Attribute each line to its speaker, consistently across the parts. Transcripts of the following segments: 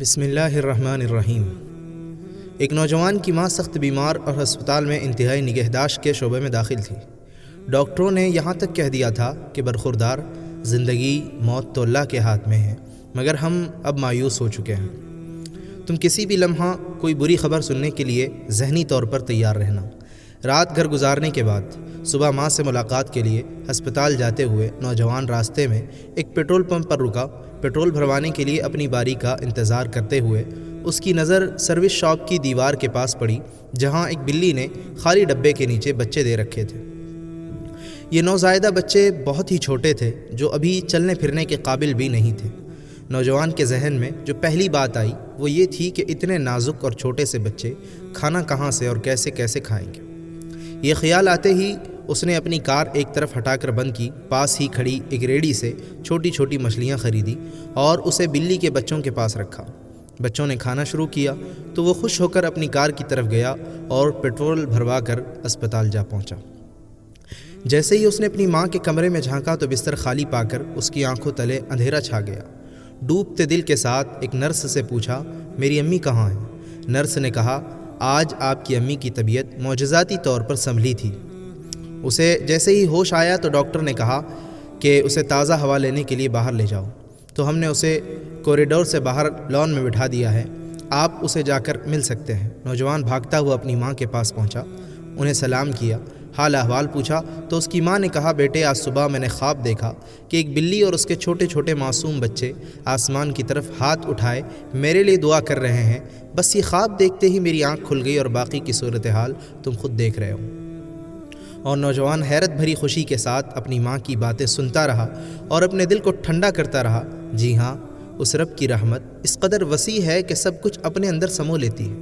Speaker 1: بسم اللہ الرحمن الرحیم۔ ایک نوجوان کی ماں سخت بیمار اور ہسپتال میں انتہائی نگہداشت کے شعبے میں داخل تھی۔ ڈاکٹروں نے یہاں تک کہہ دیا تھا کہ برخوردار، زندگی موت تو اللہ کے ہاتھ میں ہے، مگر ہم اب مایوس ہو چکے ہیں۔ تم کسی بھی لمحہ کوئی بری خبر سننے کے لیے ذہنی طور پر تیار رہنا۔ رات گھر گزارنے کے بعد صبح ماں سے ملاقات کے لیے ہسپتال جاتے ہوئے نوجوان راستے میں ایک پیٹرول پمپ پر رکا۔ پیٹرول بھروانے کے لیے اپنی باری کا انتظار کرتے ہوئے اس کی نظر سروس شاپ کی دیوار کے پاس پڑی، جہاں ایک بلی نے خالی ڈبے کے نیچے بچے دے رکھے تھے۔ یہ نوزائیدہ بچے بہت ہی چھوٹے تھے، جو ابھی چلنے پھرنے کے قابل بھی نہیں تھے۔ نوجوان کے ذہن میں جو پہلی بات آئی وہ یہ تھی کہ اتنے نازک اور چھوٹے سے بچے کھانا کہاں سے اور کیسے کھائیں گے۔ یہ خیال آتے ہی اس نے اپنی کار ایک طرف ہٹا کر بند کی، پاس ہی کھڑی ایک ریڑھی سے چھوٹی چھوٹی مچھلیاں خریدی اور اسے بلی کے بچوں کے پاس رکھا۔ بچوں نے کھانا شروع کیا تو وہ خوش ہو کر اپنی کار کی طرف گیا اور پیٹرول بھروا کر اسپتال جا پہنچا۔ جیسے ہی اس نے اپنی ماں کے کمرے میں جھانکا تو بستر خالی پا کر اس کی آنکھوں تلے اندھیرا چھا گیا۔ ڈوبتے دل کے ساتھ ایک نرس سے پوچھا، میری امی کہاں ہیں؟ نرس نے کہا، آج آپ کی امی کی طبیعت معجزاتی طور پر سنبھلی تھی۔ اسے جیسے ہی ہوش آیا تو ڈاکٹر نے کہا کہ اسے تازہ ہوا لینے کے لیے باہر لے جاؤ، تو ہم نے اسے کوریڈور سے باہر لان میں بٹھا دیا ہے، آپ اسے جا کر مل سکتے ہیں۔ نوجوان بھاگتا ہوا اپنی ماں کے پاس پہنچا، انہیں سلام کیا، حال احوال پوچھا تو اس کی ماں نے کہا، بیٹے آج صبح میں نے خواب دیکھا کہ ایک بلی اور اس کے چھوٹے چھوٹے معصوم بچے آسمان کی طرف ہاتھ اٹھائے میرے لیے دعا کر رہے ہیں۔ بس یہ خواب دیکھتے ہی میری آنکھ کھل گئی اور باقی کی صورتحال تم خود دیکھ رہے ہو۔ اور نوجوان حیرت بھری خوشی کے ساتھ اپنی ماں کی باتیں سنتا رہا اور اپنے دل کو ٹھنڈا کرتا رہا۔ جی ہاں، اس رب کی رحمت اس قدر وسیع ہے کہ سب کچھ اپنے اندر سمو لیتی ہے۔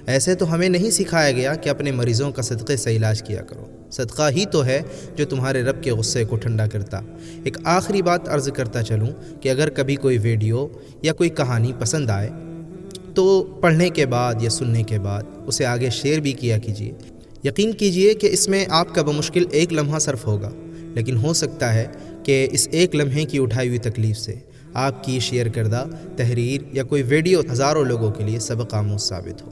Speaker 1: ایسے تو ہمیں نہیں سکھایا گیا کہ اپنے مریضوں کا صدقے سے علاج کیا کرو، صدقہ ہی تو ہے جو تمہارے رب کے غصے کو ٹھنڈا کرتا۔ ایک آخری بات عرض کرتا چلوں کہ اگر کبھی کوئی ویڈیو یا کوئی کہانی پسند آئے تو پڑھنے کے بعد یا سننے کے بعد اسے آگے شیئر بھی کیا کیجیے۔ یقین کیجیے کہ اس میں آپ کا بمشکل ایک لمحہ صرف ہوگا، لیکن ہو سکتا ہے کہ اس ایک لمحے کی اٹھائی ہوئی تکلیف سے آپ کی شیئر کردہ تحریر یا کوئی ویڈیو ہزاروں لوگوں کے لیے سبق آموز ثابت ہو۔